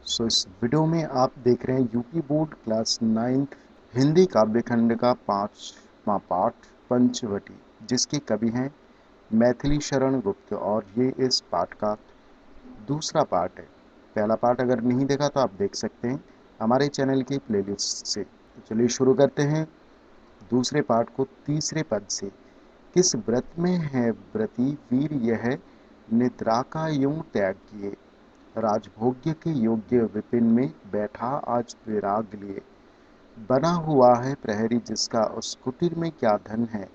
इस वीडियो में आप देख रहे हैं UP board class 9th Hindi काव्य खंड का 5वां पाठ पंचवटी, जिसके कवि हैं मैथिली शरण गुप्त। और ये इस पाठ का दूसरा पार्ट है। पहला पार्ट अगर नहीं देखा तो आप देख सकते हैं हमारे चैनल की प्लेलिस्ट से। तो चलिए शुरू करते हैं दूसरे पार्ट को तीसरे पद से। किस व्रत में है व्रती वीर यह, निद्रा का यूं त्याग किए। राजभोग्य के योग्य विपिन में बैठा आज विराग लिए। बना हुआ है प्रहरी जिसका उस कुटीर में क्या धन है।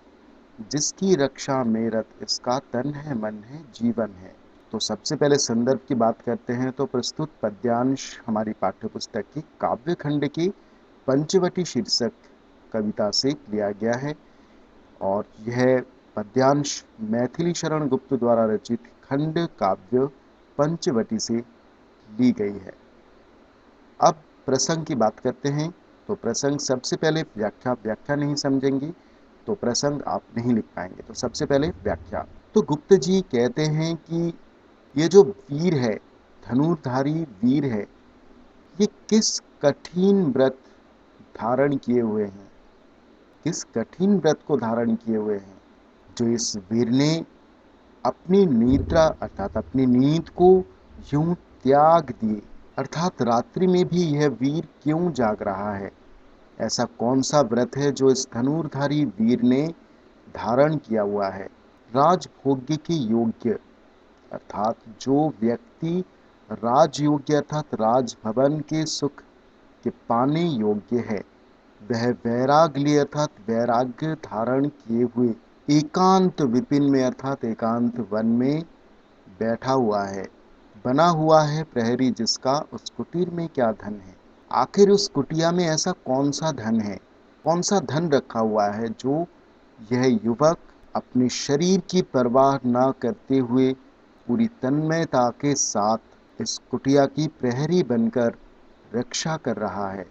जिसकी रक्षा में रत इसका तन है मन है जीवन है। तो सबसे पहले संदर्भ की बात करते हैं तो प्रस्तुत पद्यांश हमारी पाठ्य पुस्तक की काव्य खंड की पंचवटी शीर्षक कविता से लिया गया है। और यह पद्यांश मैथिली शरण गुप्त द्वारा रचित खंड काव्य पंचवटी से ली गई है। अब प्रसंग की बात करते हैं। तो प्रसंग सबसे पहले व्याख्या नहीं समझेंगे तो प्रसंग आप नहीं लिख पाएंगे। तो सबसे पहले व्याख्या। तो गुप्त जी कहते हैं कि ये जो वीर है, धनुर्धारी वीर है, ये किस कठिन व्रत धारण किए हुए हैं, किस कठिन व्रत को धारण किए हुए हैं, जो इस वीर ने अपनी निद्रा अर्थात अपनी नींद को यूं त्याग दिए। अर्थात रात्रि में भी यह वीर क्यों जाग रहा है। ऐसा कौन सा व्रत है जो इस धनुर्धारी वीर ने धारण किया हुआ है। राजभोग्य के योग्य अर्थात जो व्यक्ति राजयोग्य अर्थात राजभवन के सुख के पाने योग्य है, वह वैराग्य अर्थात वैराग्य धारण किए हुए एकांत विपिन में अर्थात एकांत वन में बैठा हुआ है। बना हुआ है प्रहरी जिसका उस कुटीर में क्या धन है। आखिर उस कुटिया में ऐसा कौन सा धन है, कौन सा धन रखा हुआ है जो यह युवक अपने शरीर की परवाह न करते हुए पूरी तन्मयता के साथ इस कुटिया की प्रहरी बनकर रक्षा कर रहा है।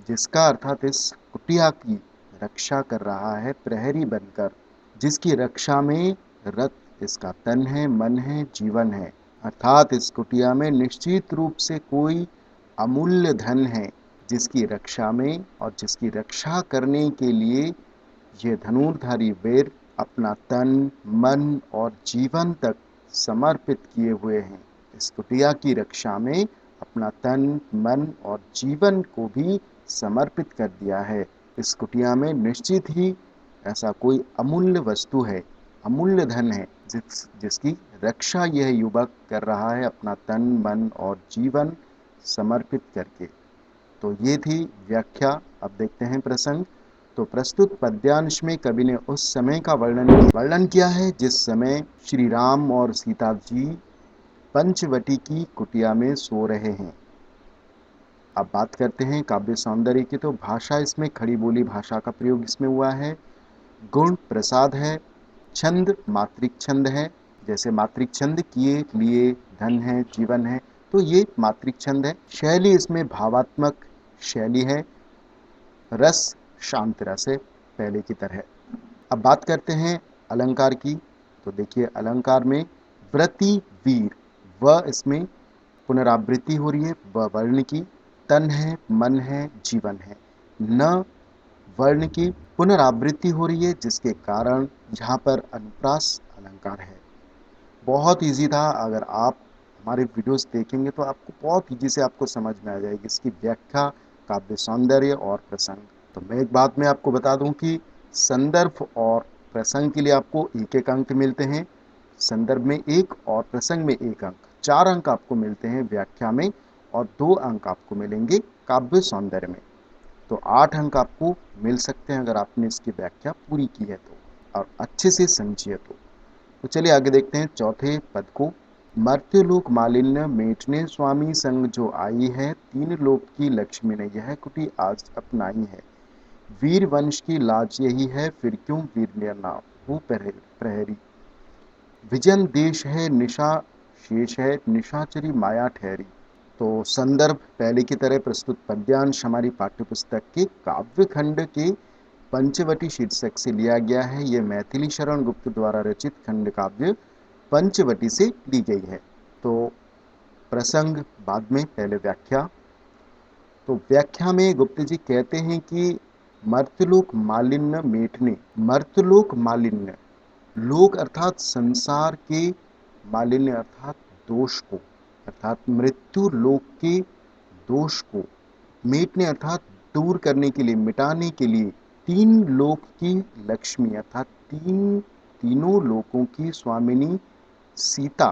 जिसका अर्थात इस कुटिया की रक्षा कर रहा है प्रहरी बनकर, जिसकी रक्षा में रत इसका तन है मन है जीवन है। अर्थात इस कुटिया में निश्चित रूप से कोई अमूल्य धन है, जिसकी रक्षा में और जिसकी रक्षा करने के लिए यह धनुर्धारी वीर अपना तन मन और जीवन तक समर्पित किए हुए हैं। इस कुटिया की रक्षा में अपना तन मन और जीवन को भी समर्पित कर दिया है। इस कुटिया में निश्चित ही ऐसा कोई अमूल्य वस्तु है, अमूल्य धन है, जिसकी रक्षा यह युवक कर रहा है अपना तन मन और जीवन समर्पित करके। तो ये थी व्याख्या। अब देखते हैं प्रसंग। तो प्रस्तुत पद्यांश में कवि ने उस समय का वर्णन किया है जिस समय श्री राम और सीता जी पंचवटी की कुटिया में सो रहे हैं। अब बात करते हैं काव्य सौंदर्य की। तो भाषा इसमें खड़ी बोली भाषा का प्रयोग इसमें हुआ है। गुण प्रसाद है। छंद मात्रिक छंद है, जैसे मात्रिक छंद किए लिए धन है जीवन है, तो ये मात्रिक छंद है। शैली इसमें भावात्मक शैली है। रस शांत रस है पहले की तरह। अब बात करते हैं अलंकार की। तो देखिए अलंकार में व्रति वीर, व इसमें पुनरावृत्ति हो रही है, व वर्ण की, तन है मन है जीवन है। न वर्ण की पुनरावृत्ति हो रही है, जिसके कारण यहाँ पर अनुप्रास अलंकार है। बहुत इजी था, अगर आप हमारे वीडियोस देखेंगे तो आपको बहुत इजी से आपको समझ में आ जाएगी इसकी व्याख्या, काव्य सौंदर्य और प्रसंग। तो मैं एक बात में आपको बता दूं कि संदर्भ और प्रसंग के लिए आपको एक एक अंक मिलते हैं। संदर्भ में एक और प्रसंग में एक अंक, 4 अंक आपको मिलते हैं व्याख्या में, और 2 अंक आपको मिलेंगे काव्य सौंदर्य में। तो 8 अंक आपको मिल सकते हैं अगर आपने इसकी व्याख्या पूरी की है तो, और अच्छे से समझिए तो। चलिए आगे देखते हैं चौथे पद को। मर्त्यलोक मालिन्य मेटने स्वामी संग जो आई है, 3 लोक की लक्ष्मी ने यह कुटी आज अपनाई है। वीर वंश की लाज यही है, फिर क्यों वीर नाम हो प्रहरी। विजन देश है निशा शेष है, निशाचरी माया ठहरी। तो संदर्भ पहले की तरह प्रस्तुत पद्यांश हमारी पाठ्यपुस्तक के काव्य खंड के पंचवटी शीर्षक से लिया गया है। यह मैथिली शरण गुप्त द्वारा रचित खंड काव्य पंचवटी से ली गई है। तो प्रसंग बाद में, पहले व्याख्या। तो व्याख्या में गुप्त जी कहते हैं कि मर्त्यलोक मालिन्य मेटने, मर्त्यलोक मालिन्य, लोक अर्थात संसार के मालिन्य अर्थात दोष को, अर्थात मृत्यु लोक के दोष को मेटने अर्थात दूर करने के लिए, मिटाने के लिए तीन लोक की लक्ष्मी अर्थात तीनों लोकों की स्वामिनी सीता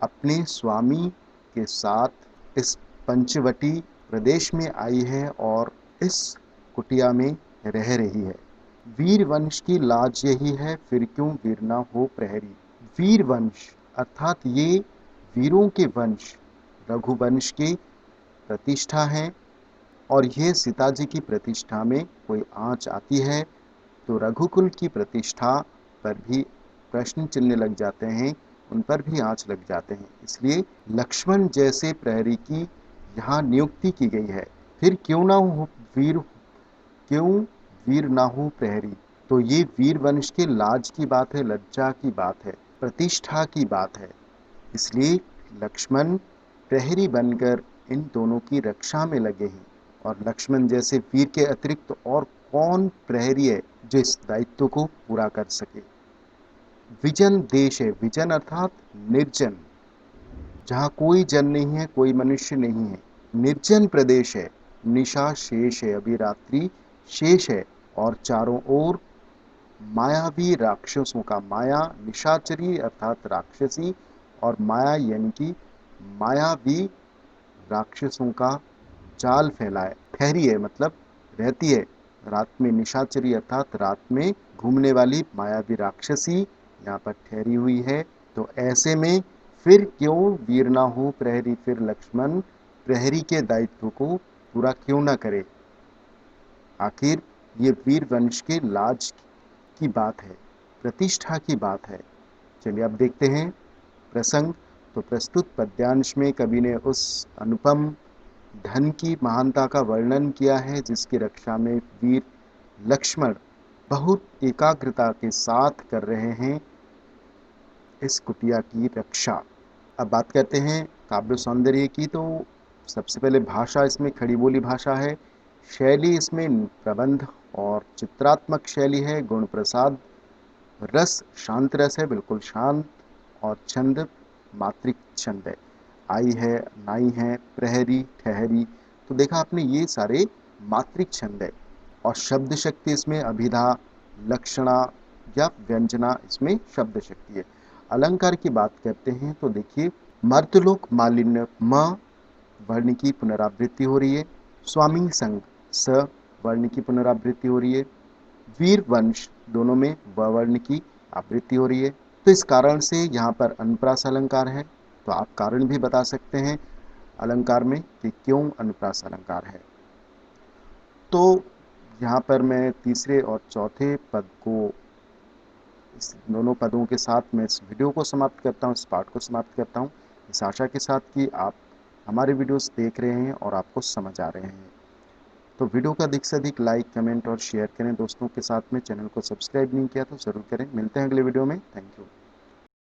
अपने स्वामी के साथ इस पंचवटी प्रदेश में आई है और इस कुटिया में रह रही है। वीर वंश की लाज यही है, फिर क्यों वीर ना हो प्रहरी। वीर वंश अर्थात ये वीरों के वंश रघुवंश की प्रतिष्ठा है, और यह सीता जी की प्रतिष्ठा में कोई आंच आती है तो रघुकुल की प्रतिष्ठा पर भी प्रश्न चिन्ह लग जाते हैं, उन पर भी आंच लग जाते हैं। इसलिए लक्ष्मण जैसे प्रहरी की यहाँ नियुक्ति की गई है। फिर क्यों वीर ना हो प्रहरी, तो ये वीर वंश के लाज की बात है, लज्जा की बात है, प्रतिष्ठा की बात है। इसलिए लक्ष्मण प्रहरी बनकर इन दोनों की रक्षा में लगे हैं। और लक्ष्मण जैसे वीर के अतिरिक्त और कौन प्रहरी है जो इस दायित्व को पूरा कर सके। विजन देश है, विजन अर्थात निर्जन, जहां कोई जन नहीं है, कोई मनुष्य नहीं है, निर्जन प्रदेश है। निशा शेष है, अभी रात्रि शेष है, और चारों ओर मायावी राक्षसों का, माया निशाचरी अर्थात राक्षसी, और माया यानी कि मायावी राक्षसों का जाल फैला है। ठहरी है मतलब रहती है, रात में निशाचरी अर्थात रात में घूमने वाली मायावी राक्षसी यहाँ पर ठहरी हुई है। तो ऐसे में फिर क्यों वीर ना हो प्रहरी, फिर लक्ष्मण प्रहरी के दायित्व को पूरा क्यों ना करे। आखिर ये वीर वंश के लाज की बात है, प्रतिष्ठा की बात है। चलिए अब देखते हैं प्रसंग। तो प्रस्तुत पद्यांश में कवि ने उस अनुपम धन की महानता का वर्णन किया है जिसकी रक्षा में वीर लक्ष्मण बहुत एकाग्रता के साथ कर रहे हैं इस कुटिया की रक्षा। अब बात करते हैं काव्य सौंदर्य की। तो सबसे पहले भाषा इसमें खड़ी बोली भाषा है, शैली इसमें प्रबंध और चित्रात्मक शैली है, गुण प्रसाद, रस शांत रस है, बिल्कुल शांत, और छंद मात्रिक छंद है, आई है, नाई है, प्रहरी, ठहरी। तो देखा आपने ये सारे मात्रिक छंद है। और शब्द शक्ति इसमें अभिधा, लक्षणा या व्यंजना इसमें शब्द शक्ति है। अलंकार की बात करते हैं तो देखिए मर्त्यलोक मालिन्य, म वर्ण की पुनरावृत्ति हो रही है, स्वामी संग स वर्ण की पुनरावृत्ति हो रही है, वीर वंश दोनों में व वर्ण की आवृत्ति हो रही है। तो इस कारण से यहाँ पर अनुप्रास अलंकार है। तो आप कारण भी बता सकते हैं अलंकार में कि क्यों अनुप्रास अलंकार है। तो यहाँ पर मैं तीसरे और चौथे पद को, इस दोनों पदों के साथ मैं इस वीडियो को समाप्त करता हूँ, इस पाठ को समाप्त करता हूँ, इस आशा के साथ कि आप हमारे वीडियोस देख रहे हैं और आपको समझ आ रहे हैं। तो वीडियो को अधिक से अधिक लाइक, कमेंट और शेयर करें दोस्तों के साथ में। चैनल को सब्सक्राइब नहीं किया तो ज़रूर करें। मिलते हैं अगले वीडियो में। Thank you.